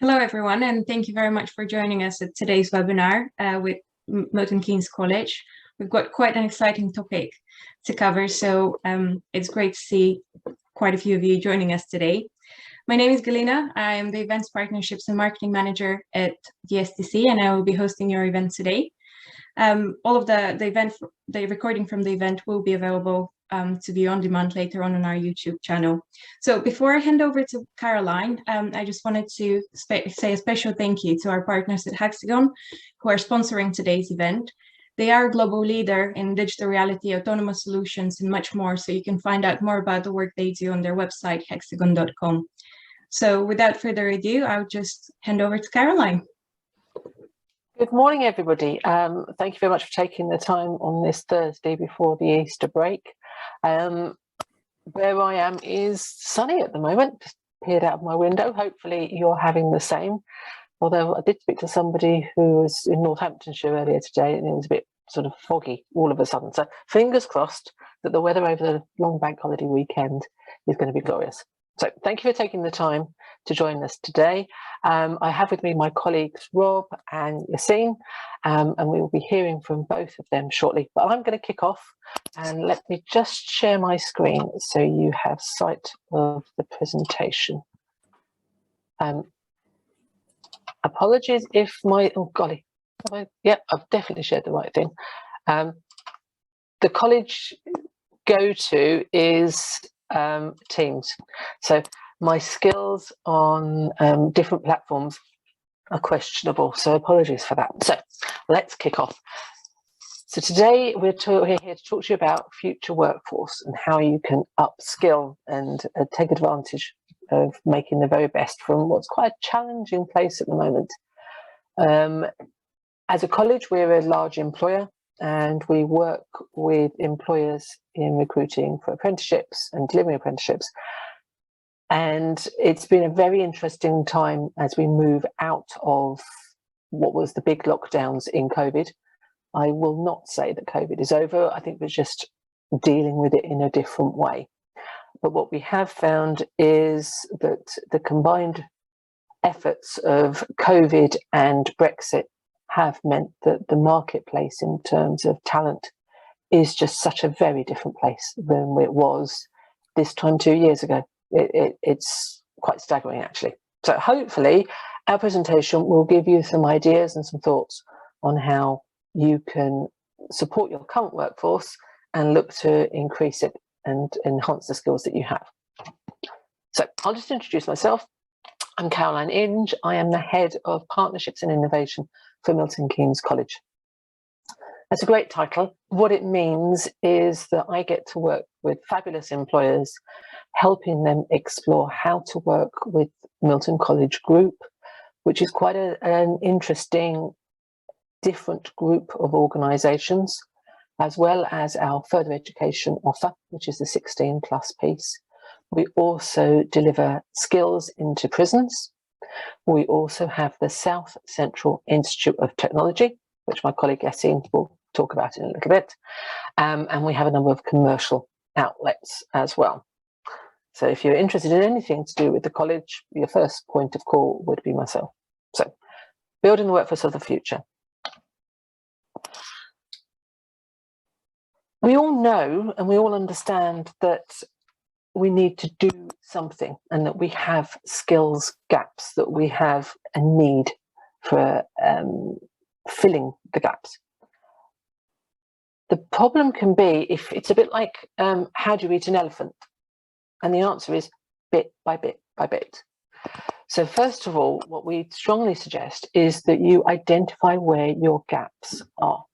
Hello, everyone, and thank you very much for joining us at today's webinar with Milton Keynes College. We've got quite an exciting topic to cover, so it's great to see quite a few of you joining us today. My name is Galina. I am the Events Partnerships and Marketing Manager at the STC, and I will be hosting your event today. All of the recording from the event will be available to view on demand later on our YouTube channel. So before I hand over to Caroline, I just wanted to say a special thank you to our partners at Hexagon who are sponsoring today's event. They are a global leader in digital reality, autonomous solutions, and much more. So you can find out more about the work they do on their website, hexagon.com. So without further ado, I'll just hand over to Caroline. Good morning, everybody. Thank you very much for taking the time on this Thursday before the Easter break. Where I am is sunny at the moment, just peered out of my window. Hopefully you're having the same. Although I did speak to somebody who was in Northamptonshire earlier today and it was a bit sort of foggy all of a sudden. So fingers crossed that the weather over the long bank holiday weekend is going to be glorious. So thank you for taking the time to join us today. I have with me my colleagues Rob and Yaseen, and we will be hearing from both of them shortly. But I'm going to kick off and let me just share my screen so you have sight of the presentation. Apologies if my, oh golly, yeah, I've definitely shared the right thing. The college go-to is Teams. So my skills on different platforms are questionable, so apologies for that. So let's kick off. So today we're here to talk to you about future workforce and how you can upskill and take advantage of making the very best from what's quite a challenging place at the moment. As a college, we're a large employer and we work with employers in recruiting for apprenticeships and delivering apprenticeships. And it's been a very interesting time as we move out of what was the big lockdowns in COVID. I will not say that COVID is over. I think we're just dealing with it in a different way. But what we have found is that the combined efforts of COVID and Brexit have meant that the marketplace in terms of talent is just such a very different place than it was this time 2 years ago. It's quite staggering, actually. So hopefully our presentation will give you some ideas and some thoughts on how you can support your current workforce and look to increase it and enhance the skills that you have. So I'll just introduce myself. I'm Caroline Indge. I am the Head of Partnerships and Innovation for Milton Keynes College. That's a great title. What it means is that I get to work with fabulous employers, helping them explore how to work with Milton College Group, which is quite an interesting, different group of organisations, as well as our further education offer, which is the 16+ piece. We also deliver skills into prisons. We also have the South Central Institute of Technology, which my colleague Yaseen will talk about in a little bit. And we have a number of commercial outlets as well. So if you're interested in anything to do with the college, your first point of call would be myself. So building the workforce of the future. We all know and we all understand that we need to do something and that we have skills gaps, that we have a need for filling the gaps. The problem can be, if it's a bit like, how do you eat an elephant? And the answer is bit by bit by bit. So first of all, what we strongly suggest is that you identify where your gaps are.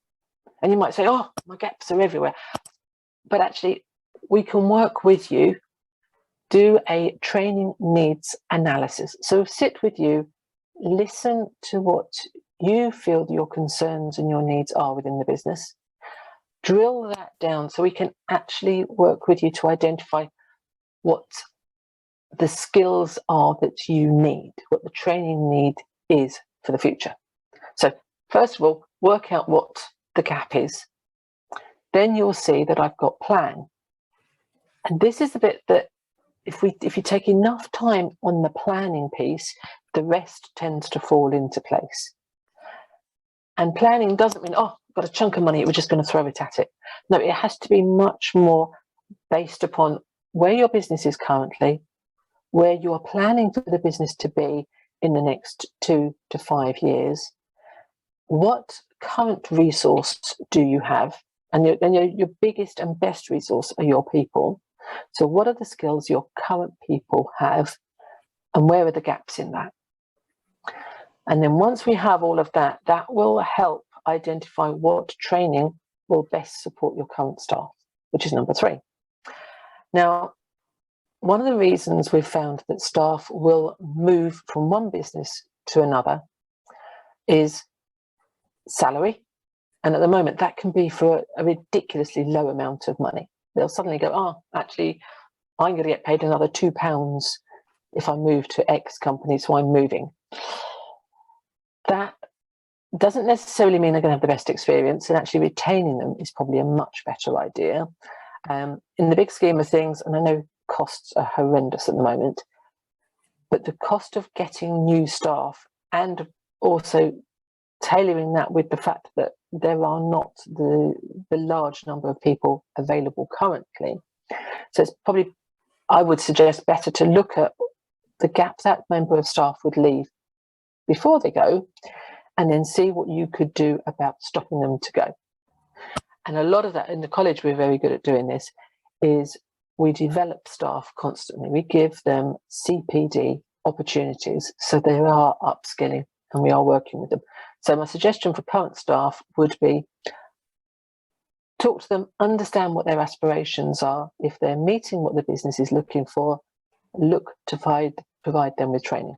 And you might say, oh, my gaps are everywhere. But actually, we can work with you, do a training needs analysis. So sit with you, listen to what you feel your concerns and your needs are within the business. Drill that down so we can actually work with you to identify what the skills are that you need, what the training need is for the future. So first of all, work out what the gap is. Then you'll see that I've got plan. And this is the bit that if you take enough time on the planning piece, the rest tends to fall into place. And planning doesn't mean, oh, I've got a chunk of money, we're just going to throw it at it. No, it has to be much more based upon where your business is currently, where you are planning for the business to be in the next 2 to 5 years. What current resource do you have? And your biggest and best resource are your people. So what are the skills your current people have, and where are the gaps in that? And then once we have all of that, that will help identify what training will best support your current staff, which is number 3. Now, one of the reasons we've found that staff will move from one business to another is salary. And at the moment, that can be for a ridiculously low amount of money. They'll suddenly go, oh, actually, I'm going to get paid another £2 if I move to X company, so I'm moving. That doesn't necessarily mean they're going to have the best experience, and actually retaining them is probably a much better idea. In the big scheme of things, and I know costs are horrendous at the moment, but the cost of getting new staff and also tailoring that with the fact that there are not the large number of people available currently. So it's probably, I would suggest, better to look at the gap that member of staff would leave before they go, and then see what you could do about stopping them to go. And a lot of that in the college, we're very good at doing this, is we develop staff constantly. We give them CPD opportunities, so they are upskilling and we are working with them. So my suggestion for current staff would be talk to them, understand what their aspirations are. If they're meeting what the business is looking for, look to provide them with training.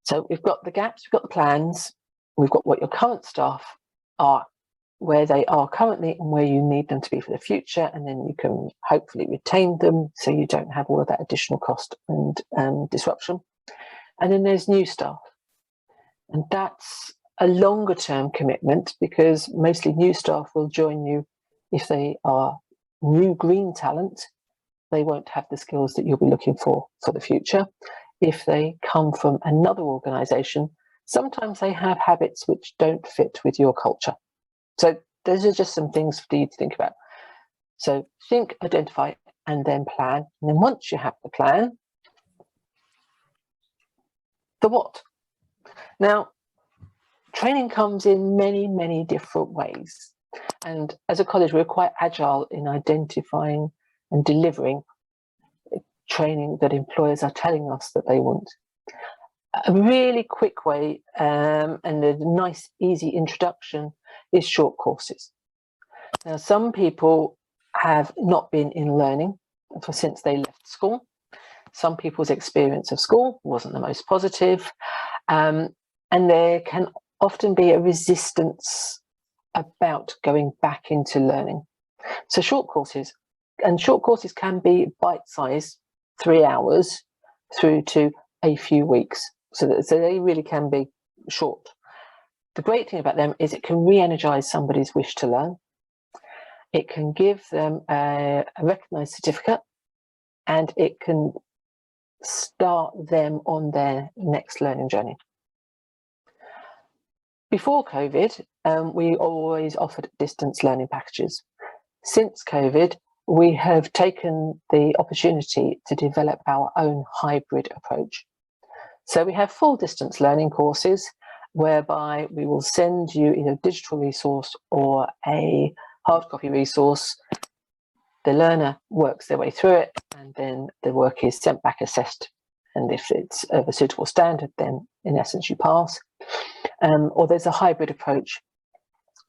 So we've got the gaps, we've got the plans, we've got what your current staff are, where they are currently and where you need them to be for the future, and then you can hopefully retain them so you don't have all of that additional cost and disruption. And then there's new staff, and that's a longer term commitment, because mostly new staff will join you if they are new green talent. They won't have the skills that you'll be looking for the future. If they come from another organisation, sometimes they have habits which don't fit with your culture. So those are just some things for you to think about. So think, identify, and then plan. And then once you have the plan, the what. Now, training comes in many, many different ways. And as a college, we're quite agile in identifying and delivering training that employers are telling us that they want. A really quick way and a nice, easy introduction is short courses. Now, some people have not been in learning since they left school. Some people's experience of school wasn't the most positive, and there can often be a resistance about going back into learning. So short courses can be bite-sized, 3 hours through to a few weeks. So they really can be short. The great thing about them is it can re-energize somebody's wish to learn. It can give them a recognised certificate, and it can start them on their next learning journey. Before COVID, we always offered distance learning packages. Since COVID, we have taken the opportunity to develop our own hybrid approach. So we have full distance learning courses whereby we will send you either a digital resource or a hard copy resource. The learner works their way through it, and then the work is sent back assessed. And if it's of a suitable standard, then in essence you pass. Or there's a hybrid approach,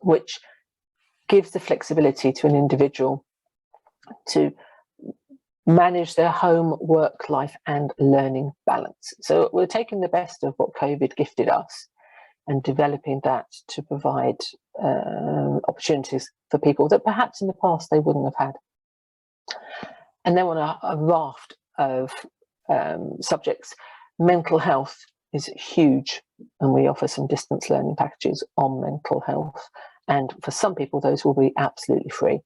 which gives the flexibility to an individual to manage their home, work life and learning balance. So we're taking the best of what COVID gifted us and developing that to provide opportunities for people that perhaps in the past they wouldn't have had. And then on a raft of subjects, mental health is huge, and we offer some distance learning packages on mental health, and for some people those will be absolutely free.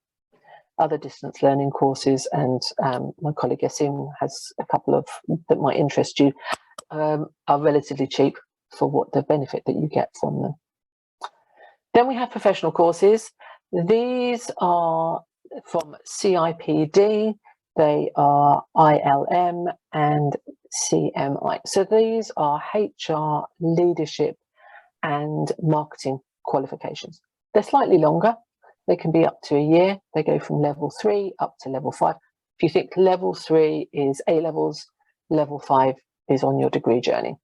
Other distance learning courses, and my colleague Yaseen has a couple of that might interest you, are relatively cheap for what the benefit that you get from them. Then we have professional courses. These are from CIPD, they are ILM and CMI. So these are HR, leadership and marketing qualifications. They're slightly longer. They can be up to a year. They go from level 3 up to level 5. If you think level 3 is A levels, level 5 is on your degree journey.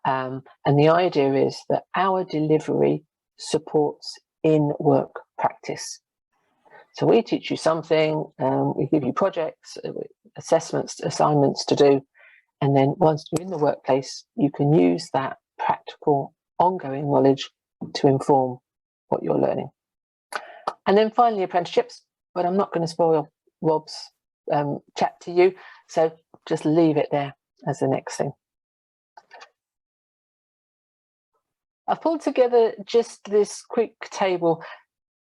And the idea is that our delivery supports in-work practice. So we teach you something, we give you projects, assessments, assignments to do, and then once you're in the workplace, you can use that practical, ongoing knowledge to inform what you're learning. And then finally, apprenticeships, but I'm not going to spoil Rob's chat to you, so just leave it there as the next thing. I've pulled together just this quick table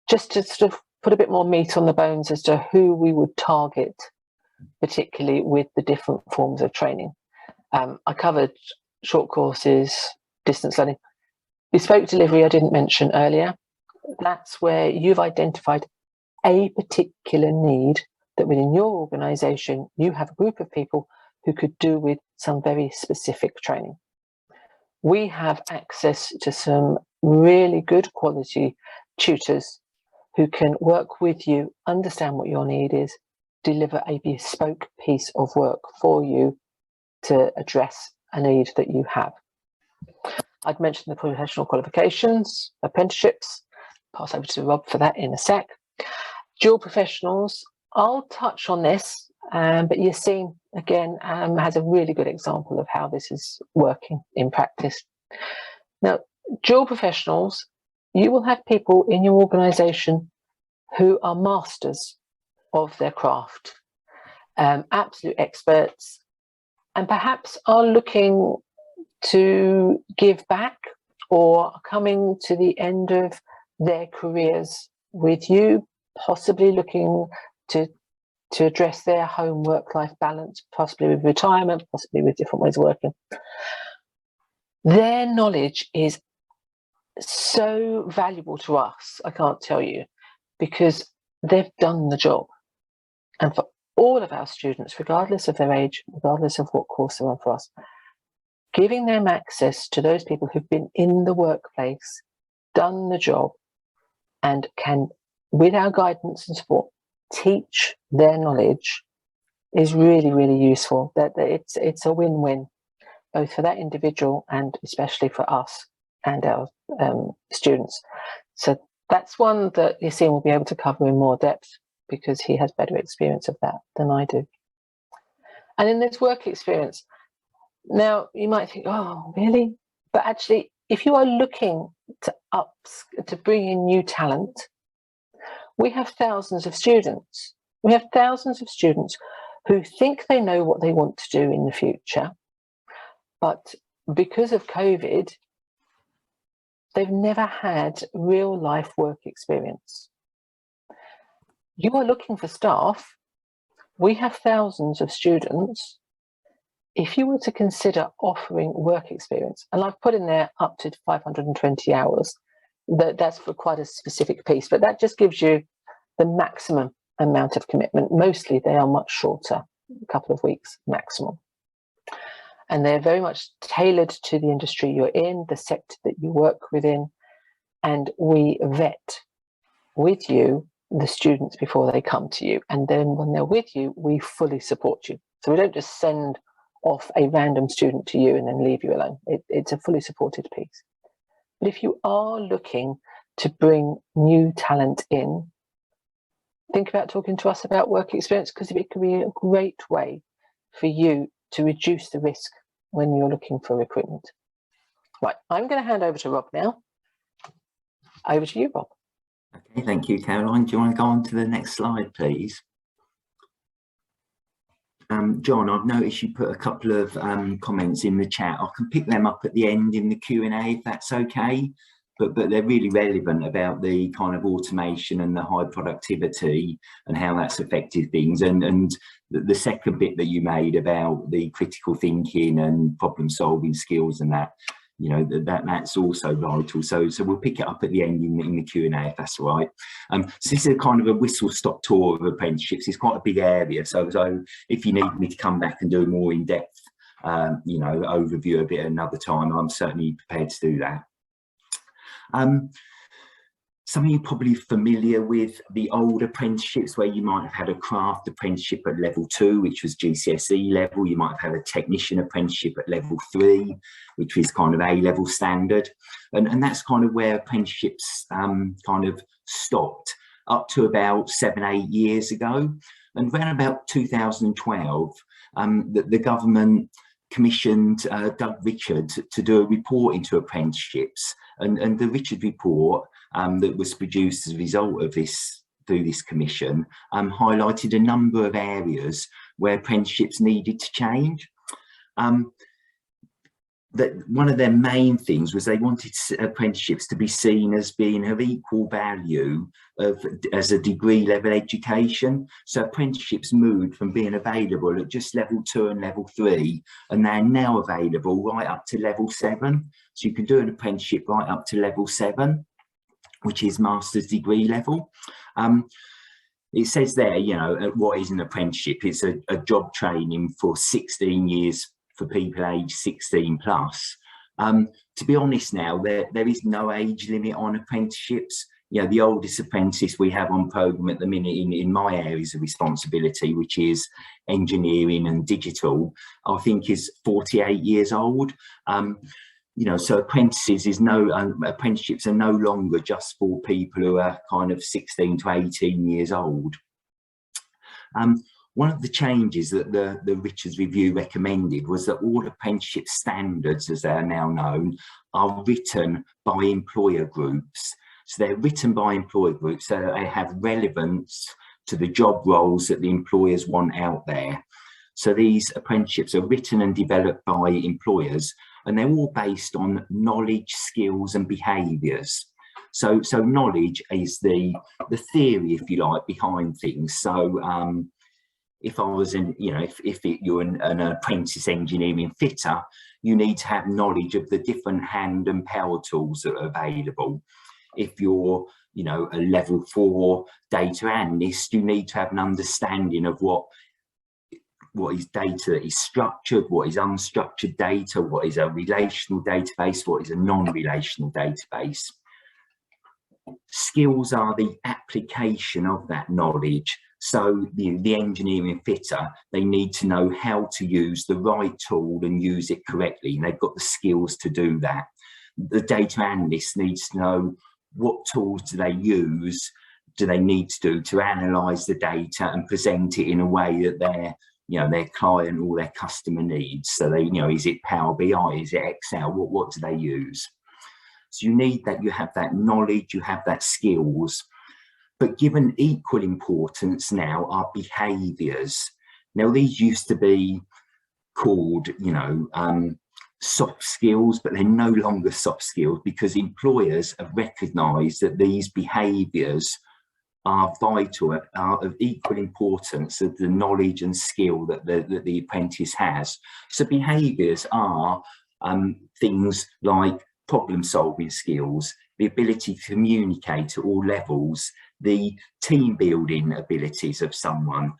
just to sort of put a bit more meat on the bones as to who we would target, particularly with the different forms of training. I covered short courses, distance learning. Bespoke delivery I didn't mention earlier. That's where you've identified a particular need that within your organisation you have a group of people who could do with some very specific training. We have access to some really good quality tutors who can work with you, understand what your need is, deliver a bespoke piece of work for you to address a need that you have. I'd mentioned the professional qualifications, apprenticeships, pass over to Rob for that in a sec. Dual professionals, I'll touch on this, but Yaseen, again, has a really good example of how this is working in practice. Now, dual professionals, you will have people in your organisation who are masters of their craft, absolute experts, and perhaps are looking to give back or coming to the end of their careers with you, possibly looking to address their home work-life balance, possibly with retirement, possibly with different ways of working. Their knowledge is so valuable to us, I can't tell you, because they've done the job. And for all of our students, regardless of their age, regardless of what course they're on for us, giving them access to those people who've been in the workplace, done the job, and can, with our guidance and support, teach their knowledge is really, really useful. That it's a win-win, both for that individual and especially for us and our students. So that's one that Yaseen will be able to cover in more depth because he has better experience of that than I do. And then there's work experience. Now, you might think, oh, really? But actually, if you are looking to bring in new talent, we have thousands of students. We have thousands of students who think they know what they want to do in the future, but because of COVID, they've never had real life work experience. You are looking for staff. We have thousands of students. If you were to consider offering work experience, and I've put in there up to 520 hours, that's for quite a specific piece, but that just gives you the maximum amount of commitment. Mostly they are much shorter, a couple of weeks maximum. And they're very much tailored to the industry you're in, the sector that you work within, and we vet with you the students before they come to you. And then when they're with you, we fully support you. So we don't just send off a random student to you and then leave you alone. It's a fully supported piece. But if you are looking to bring new talent in, think about talking to us about work experience, because it could be a great way for you to reduce the risk when you're looking for recruitment. Right, I'm going to hand over to Rob now. Over to you, Rob. Okay, thank you, Caroline. Do you want to go on to the next slide, please? John, I've noticed you put a couple of comments in the chat. I can pick them up at the end in the Q&A if that's okay. but they're really relevant about the kind of automation and the high productivity and how that's affected things. And the second bit that you made about the critical thinking and problem solving skills and that, you know, that's also vital. So we'll pick it up at the end in the Q&A, if that's all right. So this is a kind of a whistle-stop tour of apprenticeships. It's quite a big area. So if you need me to come back and do a more in-depth, you know, overview of it another time, I'm certainly prepared to do that. Some of you are probably familiar with the old apprenticeships, where you might have had a craft apprenticeship at level 2, which was GCSE level. You might have had a technician apprenticeship at level 3, which is kind of A-level standard. And that's kind of where apprenticeships kind of stopped up to about 7-8 years ago. And around about 2012, the government commissioned Doug Richard to do a report into apprenticeships, and the Richard report that was produced as a result of this, through this commission, highlighted a number of areas where apprenticeships needed to change. That one of their main things was they wanted apprenticeships to be seen as being of equal value as a degree level education. So apprenticeships moved from being available at just level 2 and level 3, and they're now available right up to level 7. So you can do an apprenticeship right up to level 7, which is master's degree level. It says there, you know, what is an apprenticeship? It's a job training for 16 years for people aged 16 plus. To be honest now, there is no age limit on apprenticeships. You know, the oldest apprentice we have on programme at the minute in my areas of responsibility, which is engineering and digital, I think is 48 years old. You know, so apprenticeships are no longer just for people who are kind of 16 to 18 years old. One of the changes that the Richards Review recommended was that all apprenticeship standards, as they are now known, are written by employer groups. So they're written by employer groups, so they have relevance to the job roles that the employers want out there. So these apprenticeships are written and developed by employers, and they're all based on knowledge, skills and behaviours. So knowledge is the theory, if you like, behind things. So if I was in, you know, if you're an apprentice engineering fitter, you need to have knowledge of the different hand and power tools that are available. If you're, you know, a level 4 data analyst, you need to have an understanding of what is data that is structured, what is unstructured data, what is a relational database, what is a non-relational database. Skills are the application of that knowledge. So the engineering fitter, they need to know how to use the right tool and use it correctly, and they've got the skills to do that. The data analyst needs to know what tools do they use, do they need to do to analyse the data and present it in a way that their client or their customer needs. So they, you know, is it Power BI, is it Excel, what do they use? So you need that, you have that knowledge, you have that skills. But given equal importance now are behaviours. Now these used to be called, you know, soft skills, but they're no longer soft skills because employers have recognised that these behaviours are vital, are of equal importance of the knowledge and skill that the apprentice has. So behaviours are things like problem solving skills, the ability to communicate at all levels, the team building abilities of someone,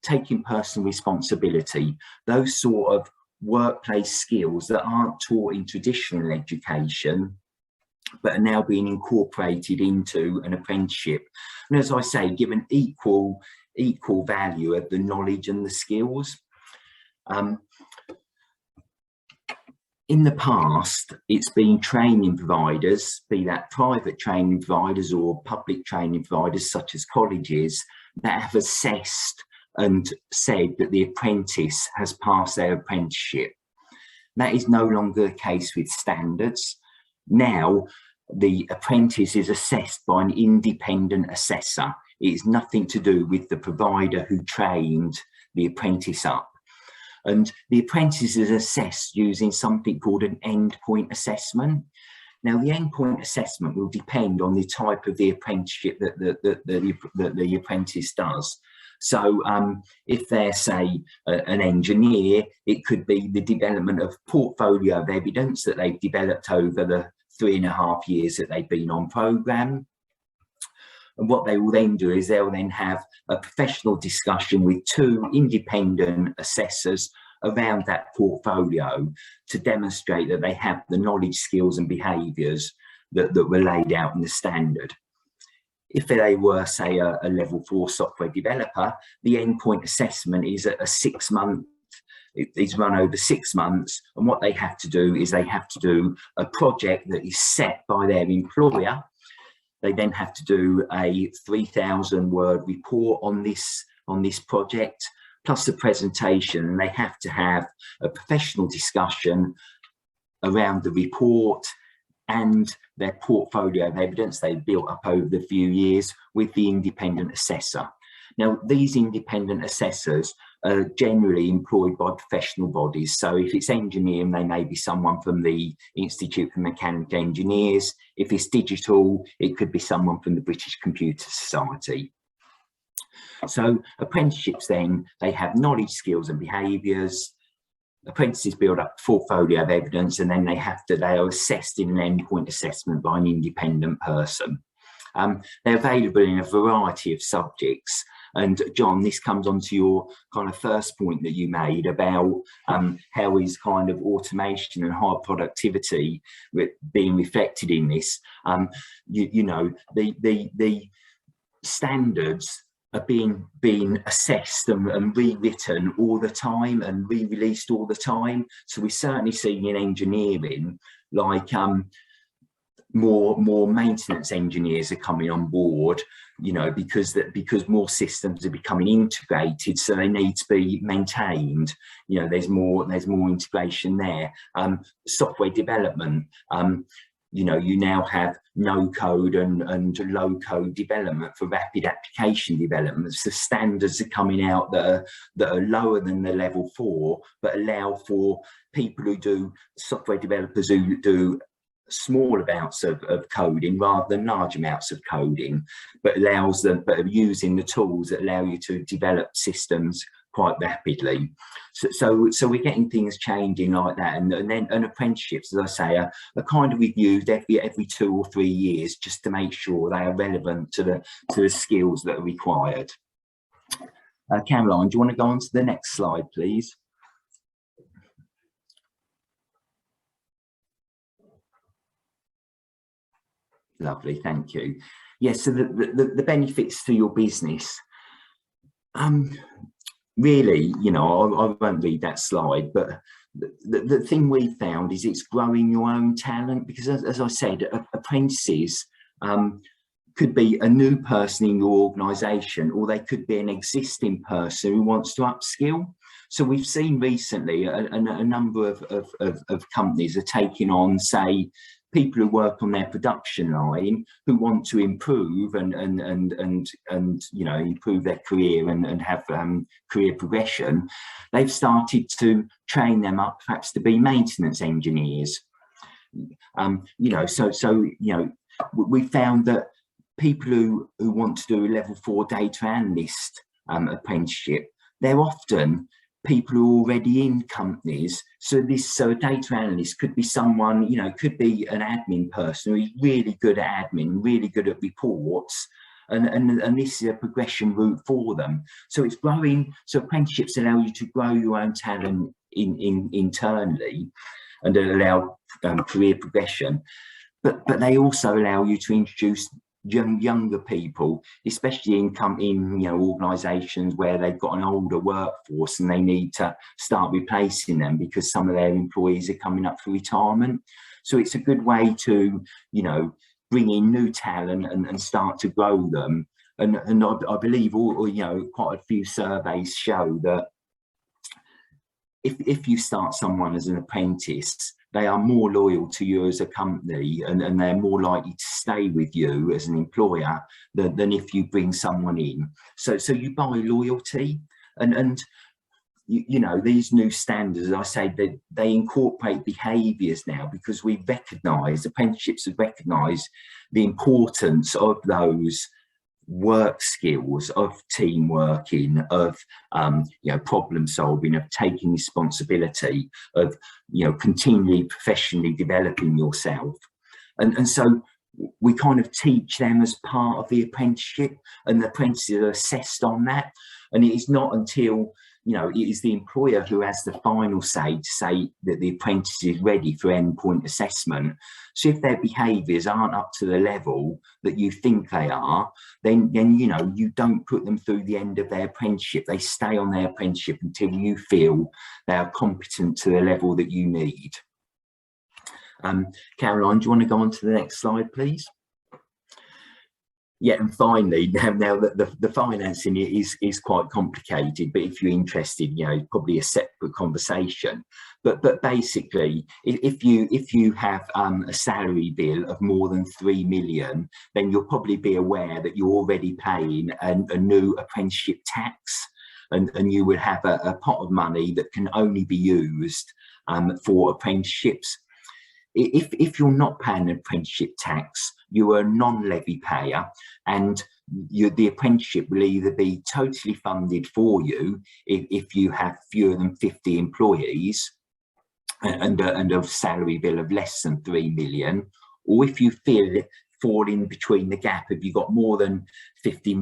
taking personal responsibility, those sort of workplace skills that aren't taught in traditional education but are now being incorporated into an apprenticeship. And as I say, given equal value of the knowledge and the skills. In the past, it's been training providers, be that private training providers or public training providers such as colleges, that have assessed and said that the apprentice has passed their apprenticeship. That is no longer the case with standards. Now, the apprentice is assessed by an independent assessor. It is nothing to do with the provider who trained the apprentice up. And the apprentice is assessed using something called an endpoint assessment. Now, the endpoint assessment will depend on the type of the apprenticeship that the apprentice does. So if they're, say, an engineer, it could be the development of portfolio of evidence that they've developed over the 3.5 years that they've been on programme. And what they will then do is they'll then have a professional discussion with 2 independent assessors around that portfolio to demonstrate that they have the knowledge, skills and behaviours that were laid out in the standard. If they were, say, a level 4 software developer, the endpoint assessment is a 6-month, it's run over 6 months, and what they have to do is they have to do a project that is set by their employer. They then have to do a 3,000-word report on this project, plus a presentation, and they have to have a professional discussion around the report and their portfolio of evidence they've built up over the few years with the independent assessor. Now, these independent assessors are generally employed by professional bodies. So if it's engineering, they may be someone from the Institute for Mechanical Engineers. If it's digital, it could be someone from the British Computer Society. So apprenticeships then, they have knowledge, skills and behaviours. Apprentices build up a portfolio of evidence, and then they are assessed in an endpoint assessment by an independent person. They're available in a variety of subjects. And John, this comes on to your kind of first point that you made about how is kind of automation and high productivity being reflected in this. You know, the standards are being assessed and rewritten all the time and re-released all the time. So we're certainly seeing in engineering, like more maintenance engineers are coming on board, you know, because more systems are becoming integrated, so they need to be maintained. You know, there's more integration there. Software development, you know, you now have no code and low code development for rapid application development. So standards are coming out that are lower than the level 4, but allow for people who do, software developers who do small amounts of coding rather than large amounts of coding, but allows them, but using the tools that allow you to develop systems quite rapidly. So we're getting things changing like that, and then apprenticeships, as I say, are kind of reviewed every 2 or 3 years, just to make sure they are relevant to the skills that are required. Caroline, do you want to go on to the next slide, please? Lovely, thank you. Yes, so the benefits to your business. Really, you know, I won't read that slide, but the thing we found is it's growing your own talent, because as I said, apprentices could be a new person in your organisation, or they could be an existing person who wants to upskill. So we've seen recently a number of companies are taking on, say, people who work on their production line who want to improve and you know, improve their career and have career progression. They've started to train them up perhaps to be maintenance engineers. You know, so you know, we found that people who want to do a level 4 data analyst apprenticeship, they're often people who are already in companies. So a data analyst could be someone, you know, could be an admin person who's really good at admin, really good at reports, and this is a progression route for them. So it's growing. So apprenticeships allow you to grow your own talent internally, and allow career progression, but they also allow you to introduce younger people, especially in you know, organisations where they've got an older workforce and they need to start replacing them because some of their employees are coming up for retirement. So it's a good way to, you know, bring in new talent and start to grow them. And I believe you know, quite a few surveys show that if you start someone as an apprentice, they are more loyal to you as a company, and they're more likely to stay with you as an employer than if you bring someone in. So you buy loyalty, and you know, these new standards, as I say, they incorporate behaviours now, because we recognise, apprenticeships have recognised the importance of those work skills, of team working, of you know, problem solving, of taking responsibility, of, you know, continually professionally developing yourself. And so we kind of teach them as part of the apprenticeship, and the apprentices are assessed on that. And it is not until, you know, it is the employer who has the final say to say that the apprentice is ready for endpoint assessment. So if their behaviours aren't up to the level that you think they are, then you know, you don't put them through the end of their apprenticeship. They stay on their apprenticeship until you feel they are competent to the level that you need. Caroline, do you want to go on to the next slide, please? Yeah, and finally, now that the financing is quite complicated, but if you're interested, you know, probably a separate conversation. But basically, if you have a salary bill of more than 3 million, then you'll probably be aware that you're already paying a new apprenticeship tax, and you would have a pot of money that can only be used for apprenticeships. If you're not paying an apprenticeship tax, you are a non-levy payer, and the apprenticeship will either be totally funded for you if you have fewer than 50 employees and a salary bill of less than 3 million, or if you fall in between the gap, if you've got more than 50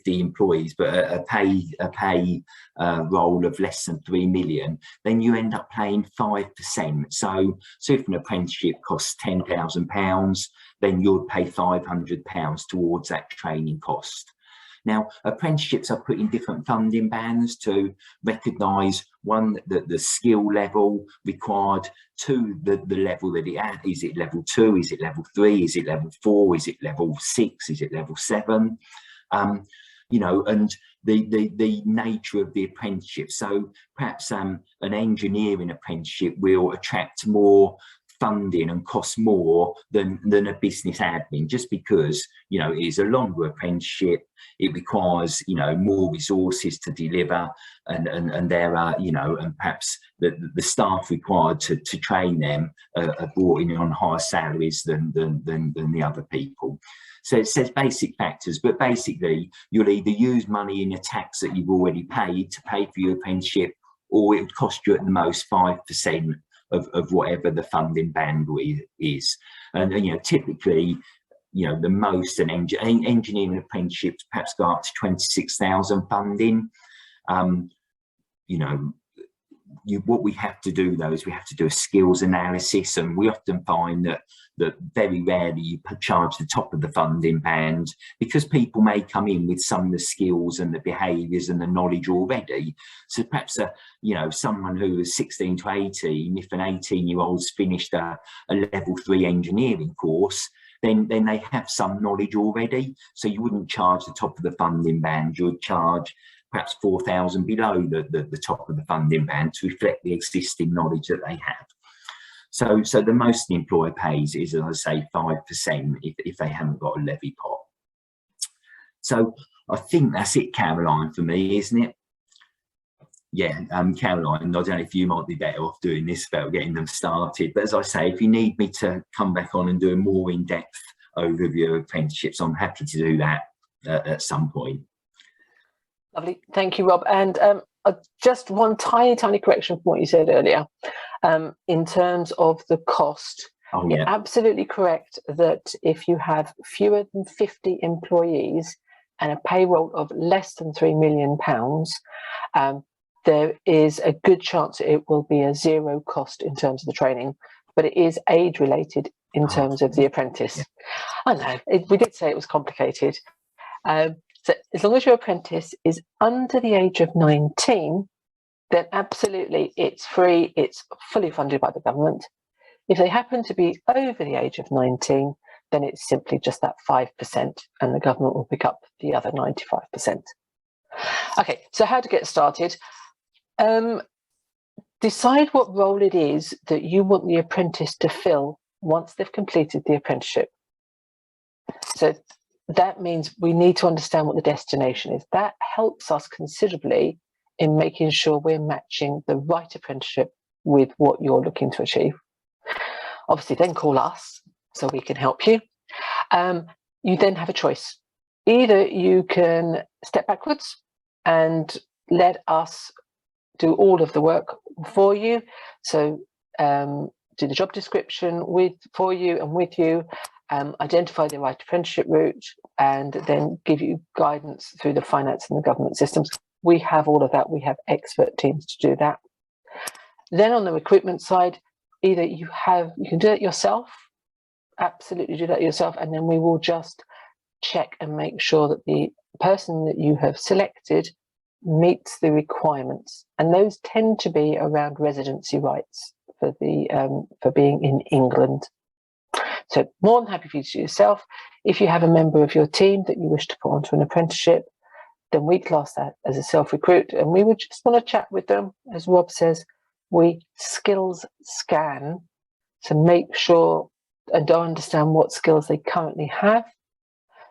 employees, but a pay roll of less than 3 million, then you end up paying 5%. So if an apprenticeship costs £10,000, then you'll pay £500 towards that training cost. Now, apprenticeships are put in different funding bands to recognise, one, the skill level required, two, the level that it at. Is it level 2? Is it level 3? Is it level 4? Is it level 6? Is it level 7? You know, and the nature of the apprenticeship. So perhaps an engineering apprenticeship will attract more funding and cost more than a business admin, just because, you know, it is a longer apprenticeship. It requires, you know, more resources to deliver, and there are, you know, and perhaps the staff required to train them are brought in on higher salaries than the other people. So it says basic factors, but basically you'll either use money in your tax that you've already paid to pay for your apprenticeship, or it would cost you at the most 5% of whatever the funding bandwidth is. And you know, typically, you know, the most an engineering apprenticeships perhaps go up to 26,000 funding. You know, what we have to do though is we have to do a skills analysis, and we often find that very rarely you charge the top of the funding band, because people may come in with some of the skills and the behaviours and the knowledge already. So perhaps you know, someone who is 16 to 18, if an 18-year-old's finished a level 3 engineering course, then they have some knowledge already. So you wouldn't charge the top of the funding band, you would charge perhaps 4,000 below the top of the funding band to reflect the existing knowledge that they have. So the most the employer pays is, as I say, 5% if they haven't got a levy pot. So I think that's it, Caroline, for me, isn't it? Yeah, Caroline, I don't know if you might be better off doing this about getting them started. But as I say, if you need me to come back on and do a more in-depth overview of apprenticeships, I'm happy to do that at some point. Lovely, thank you, Rob. And just one tiny correction from what you said earlier. In terms of the cost, oh, yeah, you're absolutely correct that if you have fewer than 50 employees and a payroll of less than £3 million, there is a good chance it will be a zero cost in terms of the training, but it is age related in terms of the apprentice. Yeah. I know, we did say it was complicated. So as long as your apprentice is under the age of 19, then absolutely it's free, it's fully funded by the government. If they happen to be over the age of 19, then it's simply just that 5%, and the government will pick up the other 95%. Okay, so how to get started? Decide what role it is that you want the apprentice to fill once they've completed the apprenticeship. So that means we need to understand what the destination is. That helps us considerably in making sure we're matching the right apprenticeship with what you're looking to achieve. Obviously, then call us so we can help you. You then have a choice. Either you can step backwards and let us do all of the work for you. So do the job description for you and with you, identify the right apprenticeship route, and then give you guidance through the finance and the government systems. We have all of that. We have expert teams to do that. Then on the recruitment side, either you can do it yourself, absolutely do that yourself, and then we will just check and make sure that the person that you have selected meets the requirements, and those tend to be around residency rights for being in England. So more than happy for you to do yourself. If you have a member of your team that you wish to put onto an apprenticeship, then we class that as a self-recruit, and we would just want to chat with them. As Rob says, we skills scan to make sure and understand what skills they currently have,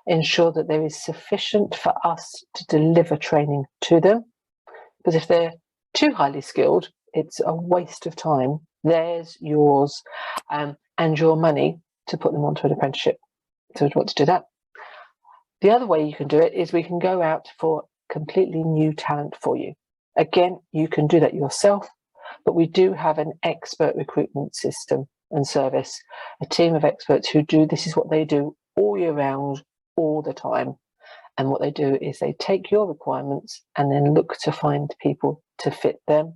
ensure that there is sufficient for us to deliver training to them. Because if they're too highly skilled, it's a waste of time, theirs, yours, and your money to put them onto an apprenticeship. So we'd want to do that. The other way you can do it is we can go out for completely new talent for you. Again, you can do that yourself, but we do have an expert recruitment system and service, a team of experts who do, this is what they do all year round, all the time. And what they do is they take your requirements and then look to find people to fit them.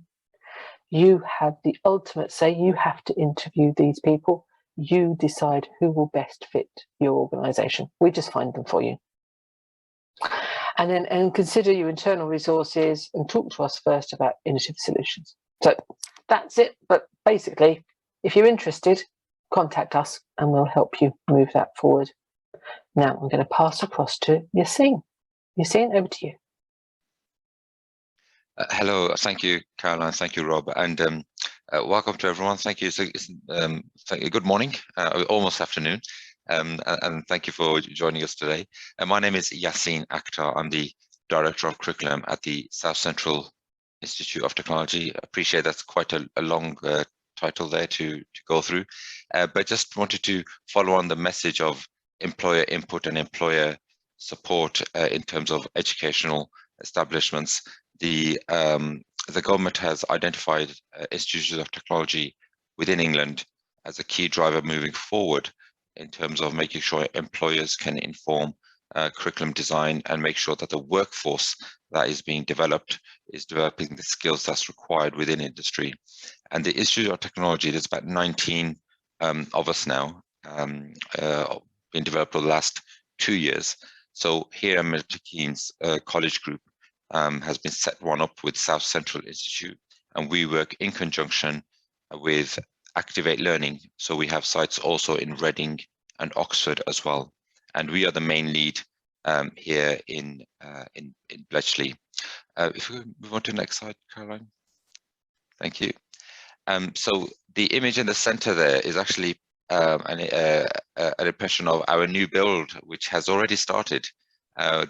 You have the ultimate say. You have to interview these people. You decide who will best fit your organisation. We just find them for you. And consider your internal resources and talk to us first about innovative solutions. So that's it. But basically, if you're interested, contact us and we'll help you move that forward. Now I'm going to pass across to Yaseen. Yaseen, over to you. Hello, thank you, Caroline. Thank you, Rob, and welcome to everyone. Thank you. Good morning, almost afternoon, and thank you for joining us today. My name is Yaseen Akhtar. I'm the Director of Curriculum at the South Central Institute of Technology. I appreciate that's quite a long title there to go through, but just wanted to follow on the message of employer input and employer support in terms of educational establishments. The government has identified institutions of technology within England as a key driver moving forward in terms of making sure employers can inform curriculum design and make sure that the workforce that is being developed is developing the skills that's required within industry. And the Institute of Technology, there's about 19 of us now, been developed over the last 2 years. So here at Milton Keynes College Group has been set one up with South Central Institute, and we work in conjunction with Activate Learning. So we have sites also in Reading and Oxford as well. And we are the main lead here in Bletchley. If we move on to the next slide, Caroline. Thank you. So the image in the center there is actually an impression of our new build, which has already started,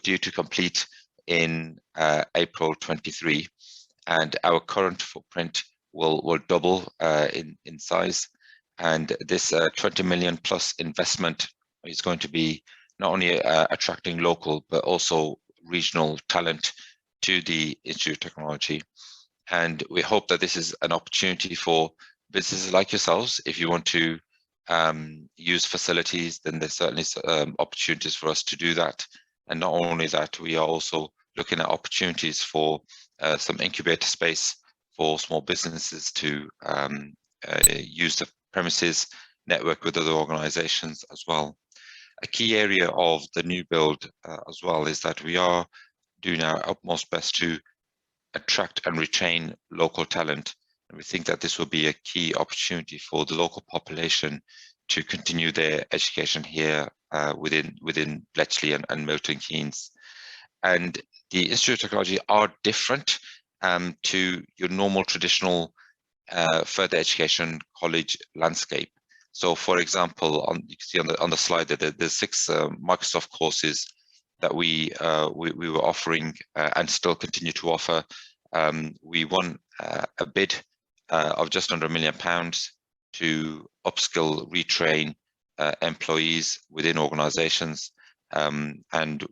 due to complete in April 23, and our current footprint will double in size. And this 20 million plus investment is going to be not only attracting local but also regional talent to the Institute of Technology. And we hope that this is an opportunity for businesses like yourselves. If you want to use facilities, then there's certainly opportunities for us to do that. And not only that, we are also looking at opportunities for some incubator space for small businesses to use the premises, network with other organizations as well. A key area of the new build as well is that we are doing our utmost best to attract and retain local talent. And we think that this will be a key opportunity for the local population to continue their education here within Bletchley and Milton Keynes. And the Institute of Technology are different to your normal traditional further education college landscape. So, for example, you can see on the slide that there's 6 Microsoft courses that we were offering and still continue to offer we won a bid of just under £1 million to upskill, retrain employees within organisations, and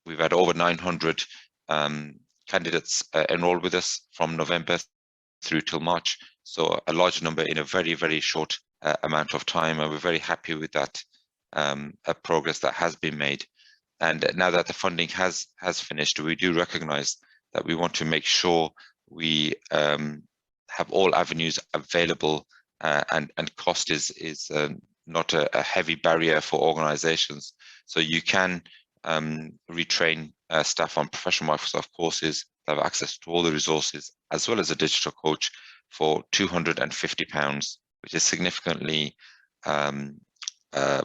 we've had over 900 candidates enrolled with us from November through till March. So a large number in a very, very short amount of time, and we're very happy with that progress that has been made. And now that the funding has finished, we do recognise that we want to make sure we have all avenues available, and cost is not a heavy barrier for organisations. So you can retrain staff on professional Microsoft courses, have access to all the resources, as well as a digital coach for £250, which is significantly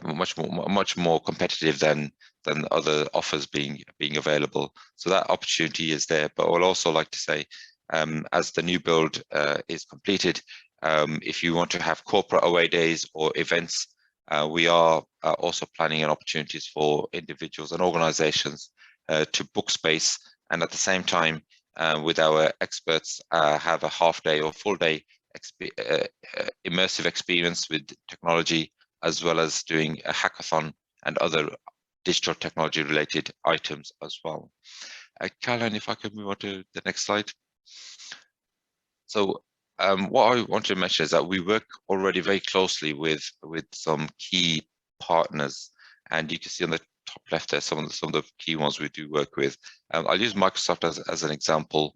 much more competitive than other offers being available. So that opportunity is there. But I would also like to say, as the new build is completed, if you want to have corporate away days or events, we are also planning on opportunities for individuals and organizations to book space, and at the same time, with our experts, have a half day or full day immersive experience with technology, as well as doing a hackathon and other digital technology related items as well. Caroline, if I could move on to the next slide. So what I want to mention is that we work already very closely with some key partners, and you can see on the top left there some of the key ones we do work with. I'll use Microsoft as an example,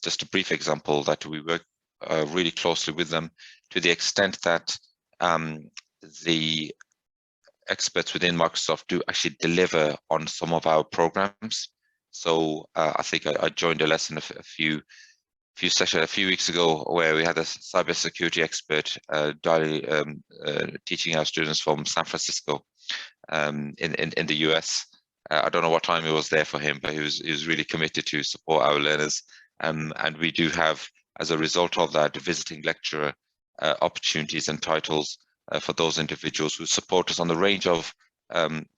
just a brief example, that we work really closely with them to the extent that the experts within Microsoft do actually deliver on some of our programs. So I think I joined a lesson a few weeks ago where we had a cybersecurity expert teaching our students from San Francisco in the US. I don't know what time it was there for him, but he was really committed to support our learners. And we do have, as a result of that, visiting lecturer opportunities and titles for those individuals who support us on the range of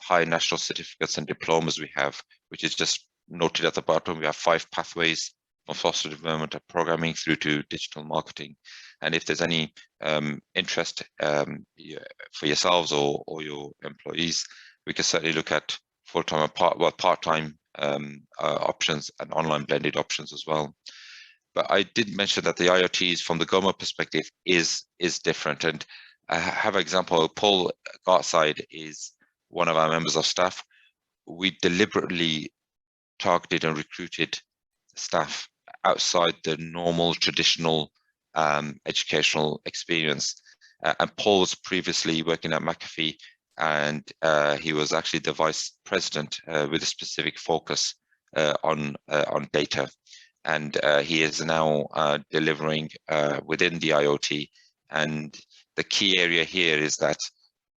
high national certificates and diplomas we have, which is just noted at the bottom. We have 5 pathways from software development and programming through to digital marketing. And if there's any interest for yourselves or your employees, we can certainly look at full-time and part-time options and online blended options as well. But I did mention that the IoTs from the government perspective is different. And I have an example. Paul Gartside is one of our members of staff. We deliberately targeted and recruited staff outside the normal traditional educational experience. And Paul was previously working at McAfee, and he was actually the vice president with a specific focus on data. And he is now delivering within the IoT. And the key area here is that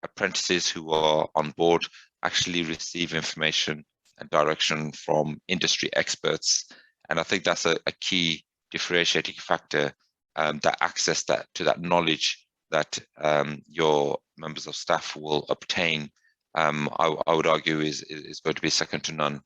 apprentices who are on board actually receive information and direction from industry experts. And I think that's a key differentiating factor, that access to that knowledge that your members of staff will obtain, I would argue is going to be second to none.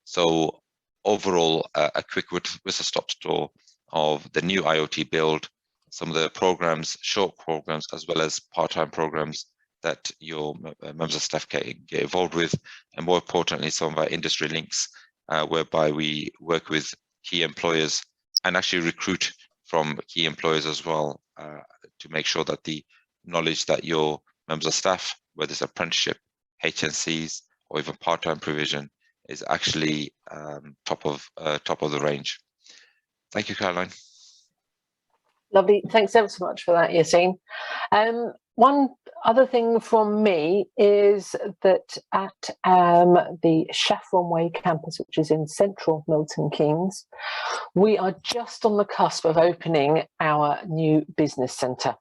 So overall, a quick whistle-stop tour of the new IoT build, some of the programs, short programs, as well as part-time programs that your members of staff get involved with, and more importantly, some of our industry links, whereby we work with key employers and actually recruit from key employers as well, to make sure that the knowledge that your members of staff, whether it's apprenticeship, HNCs, or even part-time provision, is actually top of the range. Thank you, Caroline. Lovely. Thanks ever so much for that, Yaseen. One other thing from me is that at the Saffron Way campus, which is in central Milton Keynes, we are just on the cusp of opening our new business centre.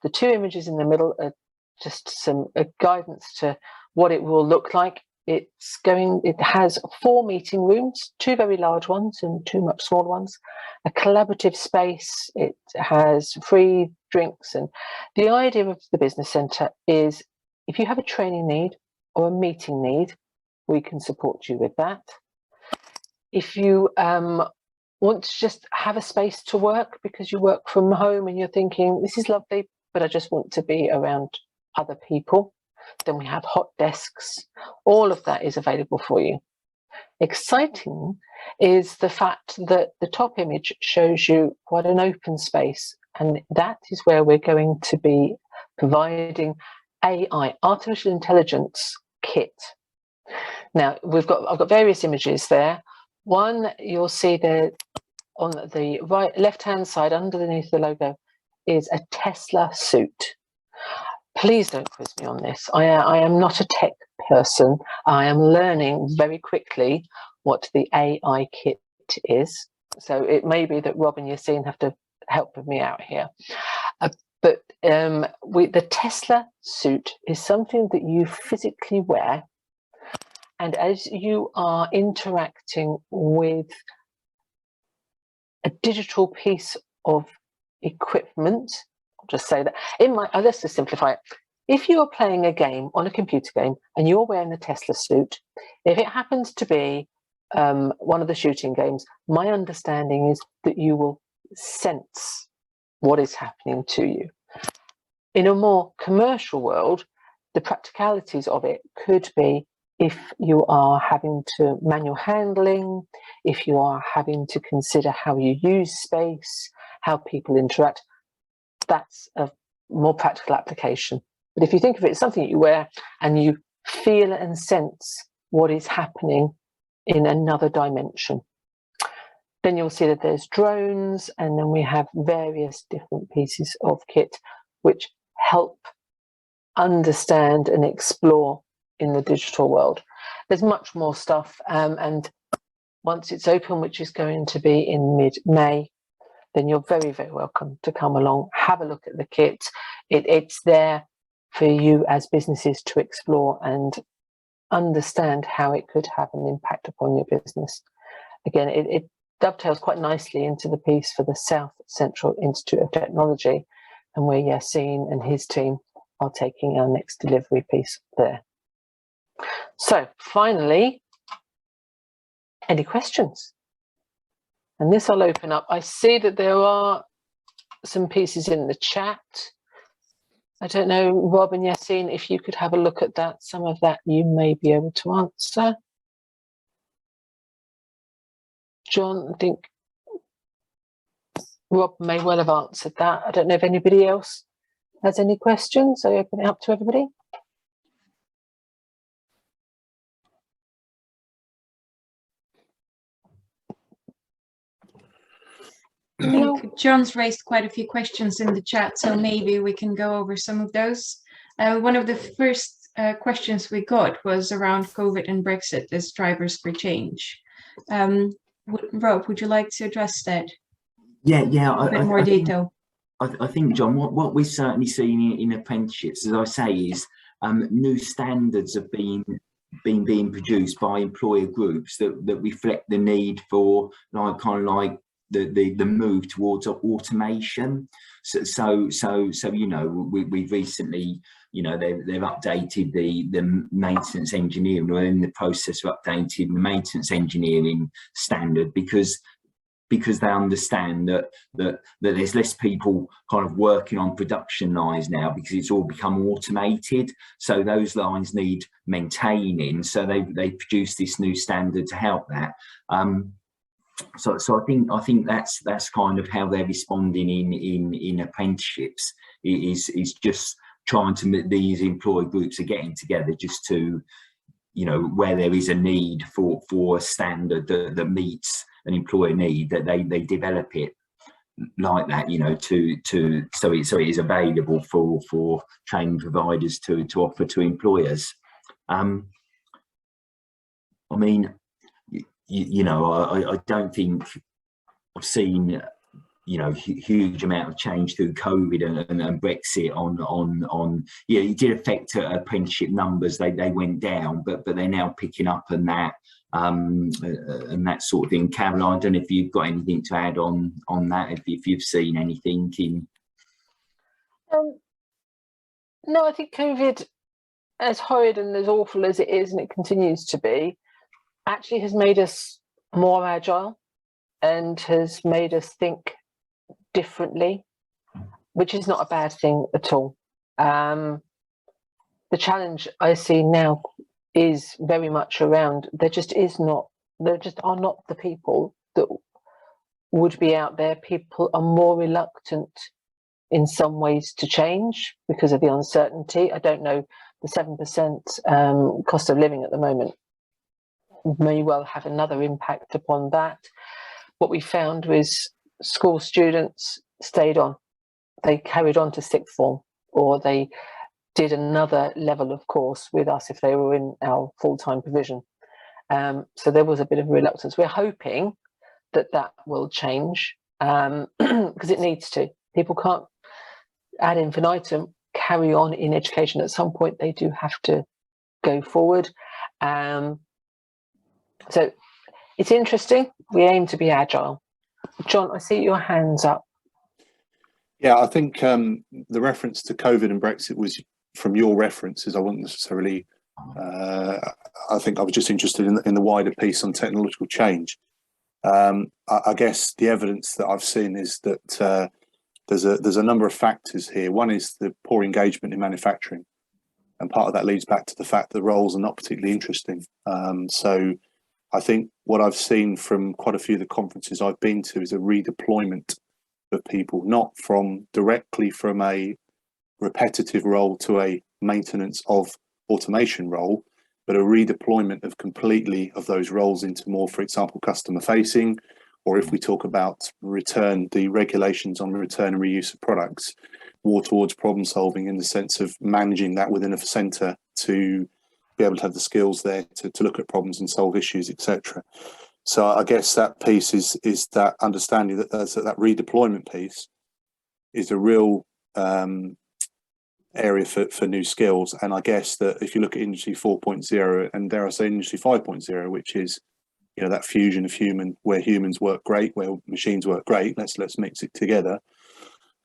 The 2 images in the middle are just some guidance to what it will look like. It has 4 meeting rooms, 2 very large ones and 2 much smaller ones, a collaborative space. It has free drinks, and the idea of the business centre is if you have a training need or a meeting need, we can support you with that. If you want to just have a space to work because you work from home and you're thinking, this is lovely, but I just want to be around other people, then we have hot desks. All of that is available for you. Exciting is the fact that the top image shows you quite an open space, and that is where we're going to be providing AI, artificial intelligence kit. Now, I've got various images there. One, you'll see there on the right left-hand side underneath the logo is a Tesla suit. Please don't quiz me on this. I am not a tech person. I am learning very quickly what the AI kit is. So it may be that Rob and Yaseen have to help me out here. But the Tesla suit is something that you physically wear. And as you are interacting with a digital piece of equipment, I'll just say that, let's just simplify it. If you are playing a game on a computer game and you're wearing the Tesla suit, if it happens to be one of the shooting games, my understanding is that you will sense what is happening to you. In a more commercial world, the practicalities of it could be if you are having to manual handling, if you are having to consider how you use space, how people interact, that's a more practical application. But if you think of it as something that you wear and you feel and sense what is happening in another dimension, then you'll see that there's drones, and then we have various different pieces of kit which help understand and explore in the digital world. There's much more stuff, and once it's open, which is going to be in mid-May, then you're very, very welcome to come along, have a look at the kit. It's there for you as businesses to explore and understand how it could have an impact upon your business. Again, it dovetails quite nicely into the piece for the South Central Institute of Technology, and where Yaseen and his team are taking our next delivery piece there. So finally, any questions? And this I'll open up. I see that there are some pieces in the chat. I don't know, Rob and Yaseen, if you could have a look at that. Some of that you may be able to answer. John, I think Rob may well have answered that. I don't know if anybody else has any questions. I open it up to everybody. I think John's raised quite a few questions in the chat, so maybe we can go over some of those. One of the first questions we got was around COVID and Brexit as drivers for change. Rob, would you like to address that? Yeah. A bit more detail. I think, John, what we're certainly seeing in apprenticeships, as I say, is new standards have been produced by employer groups that reflect the need for the move towards automation. So you know, we've recently, you know, they've updated the maintenance engineering, or in the process of updating the maintenance engineering standard, because they understand that there's less people kind of working on production lines now, because it's all become automated. So those lines need maintaining. So they produced this new standard to help that. So I think that's kind of how they're responding in apprenticeships. Is just trying to, these employee groups are getting together just to, you know, where there is a need for a standard that meets an employer need, that they develop it like that, you know, so it is available for training providers to offer to employers. I mean, you know, I don't think I've seen, you know, huge amount of change through COVID and Brexit on yeah, it did affect apprenticeship numbers. They went down, but they're now picking up and that sort of thing. Caroline, I don't know if you've got anything to add on that, if you've seen anything in. No, I think COVID, as horrid and as awful as it is, and it continues to be, actually has made us more agile. and has made us think differently, which is not a bad thing at all. The challenge I see now is very much around there just are not the people that would be out there. People are more reluctant in some ways to change because of the uncertainty. I don't know, the 7% cost of living at the moment may well have another impact upon that. What we found was school students stayed on. They carried on to sixth form, or they did another level of course with us if they were in our full-time provision. So there was a bit of reluctance. We're hoping that will change because it needs to. People can't ad infinitum carry on in education. At some point they do have to go forward. So it's interesting. We aim to be agile. John, I see your hands up. Yeah, I think the reference to COVID and Brexit was from your references. I wasn't necessarily, I think I was just interested in the wider piece on technological change. I guess the evidence that I've seen is that there's a number of factors here. One is the poor engagement in manufacturing. And part of that leads back to the fact that the roles are not particularly interesting. So I think what I've seen from quite a few of the conferences I've been to is a redeployment of people, not directly from a repetitive role to a maintenance of automation role, but a redeployment of completely of those roles into more, for example, customer facing, or if we talk about the regulations on return and reuse of products, more towards problem solving in the sense of managing that within a centre to be able to have the skills there to look at problems and solve issues, etc. So I guess that piece is that understanding that that redeployment piece is a real area for new skills. And I guess that if you look at Industry 4.0 and dare I say Industry 5.0, which is, you know, that fusion of where humans work great, where machines work great, let's mix it together.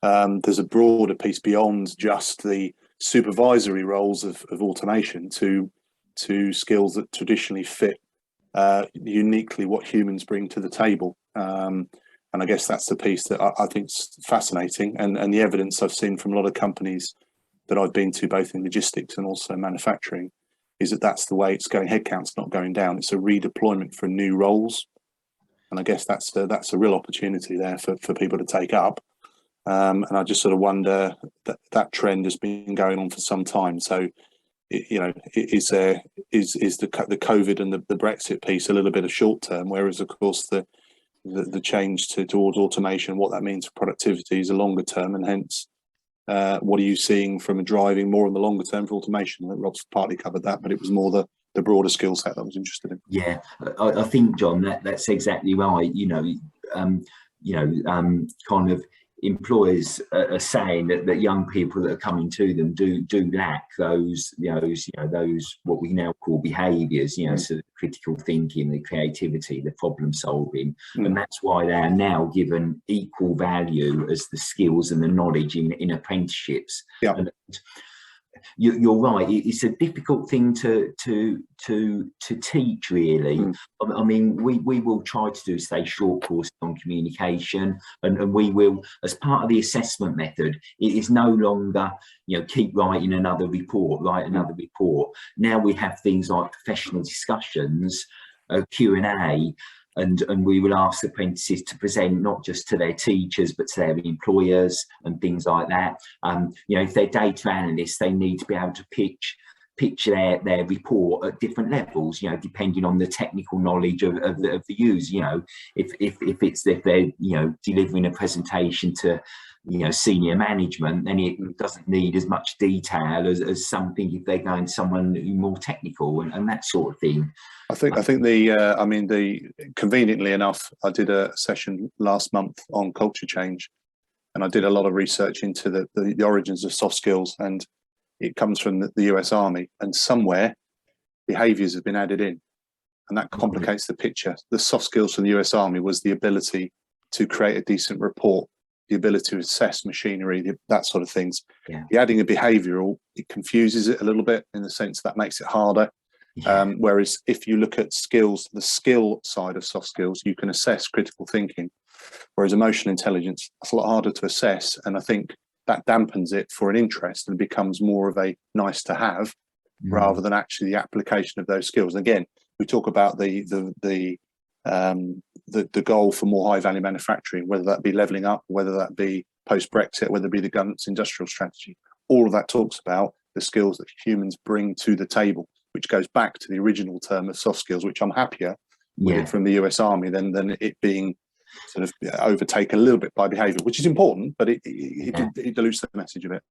There's a broader piece beyond just the supervisory roles of automation to skills that traditionally fit uniquely what humans bring to the table. And I guess that's the piece that I think is fascinating. And the evidence I've seen from a lot of companies that I've been to, both in logistics and also manufacturing, is that that's the way it's going. Headcount's not going down. It's a redeployment for new roles. And I guess that's a real opportunity there for people to take up. And I just sort of wonder that trend has been going on for some time. So, is the COVID and the Brexit piece a little bit of short term, whereas of course the change towards automation, what that means for productivity is a longer term, and hence what are you seeing from driving more in the longer term for automation? I think Rob's partly covered that, but it was more the broader skill set that I was interested in. Yeah, I think, John, that's exactly right. Kind of employers are saying that young people that are coming to them do lack those what we now call behaviours, so the critical thinking, the creativity, the problem solving, and that's why they are now given equal value as the skills and the knowledge in apprenticeships. Yeah. And you're right, it's a difficult thing to teach, really. I mean, we will try to do short courses on communication, and we will, as part of the assessment method, it is no longer keep writing another report, write another report. Now we have things like professional discussions, Q&A, and we will ask apprentices to present not just to their teachers but to their employers and things like that. If they're data analysts, they need to be able to pitch their report at different levels, depending on the technical knowledge of the user. If they're delivering a presentation to senior management, then it doesn't need as much detail as something if they're going to someone more technical and that sort of thing. I think conveniently enough, I did a session last month on culture change, and I did a lot of research into the origins of soft skills, and it comes from the US Army, and somewhere behaviours have been added in, and that complicates the picture. The soft skills from the US Army was the ability to create a decent report, the ability to assess machinery, that sort of things. Yeah. The adding a behavioural, it confuses it a little bit in the sense that makes it harder. Whereas if you look at skills, the skill side of soft skills, you can assess critical thinking, whereas emotional intelligence, that's a lot harder to assess. And I think that dampens it for an interest and becomes more of a nice to have rather than actually the application of those skills. And again, we talk about the goal for more high value manufacturing, whether that be levelling up, whether that be post-Brexit, whether it be the government's industrial strategy. All of that talks about the skills that humans bring to the table, which goes back to the original term of soft skills, which I'm happier with it from the US Army than it being sort of overtaken a little bit by behaviour, which is important, but it dilutes the message of it.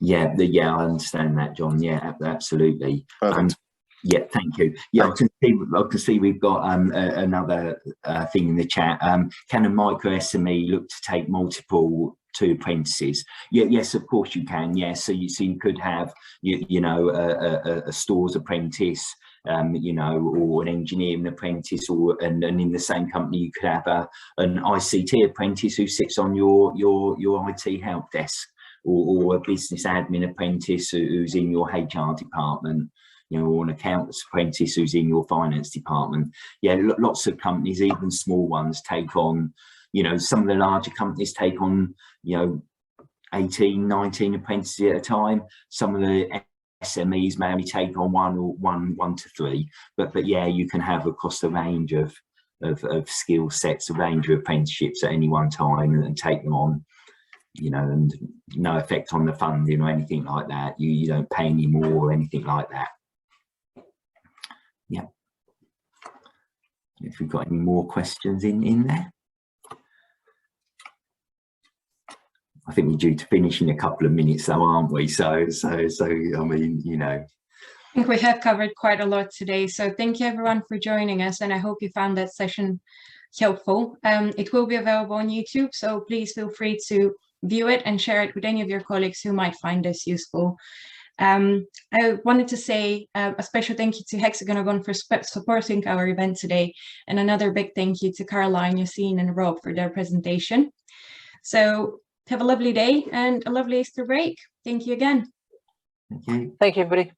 Yeah, I understand that, John. Yeah, absolutely. Yeah, thank you. Yeah, I can see we've got another thing in the chat. Can a micro SME look to take multiple to apprentices? Yes, of course you can. Yes, so you could have a stores apprentice, or an engineering apprentice, and in the same company you could have an ICT apprentice who sits on your IT help desk, or a business admin apprentice who's in your HR department, or an accountant's apprentice who's in your finance department. Yeah, lots of companies, even small ones, take on, some of the larger companies take on, 18, 19 apprentices at a time. Some of the SMEs may only take on one to three, but yeah, you can have across a range of skill sets, a range of apprenticeships at any one time, and take them on, and no effect on the funding or anything like that. You don't pay any more or anything like that. Yeah. If we've got any more questions in there. I think we're due to finish in a couple of minutes though, aren't we? So I mean, I think we have covered quite a lot today. So thank you everyone for joining us, and I hope you found that session helpful. It will be available on YouTube, so please feel free to view it and share it with any of your colleagues who might find this useful. I wanted to say a special thank you to Hexagon for supporting our event today, and another big thank you to Caroline, Yaseen and Rob for their presentation. So have a lovely day and a lovely Easter break. Thank you again. Thank you. Thank you, everybody.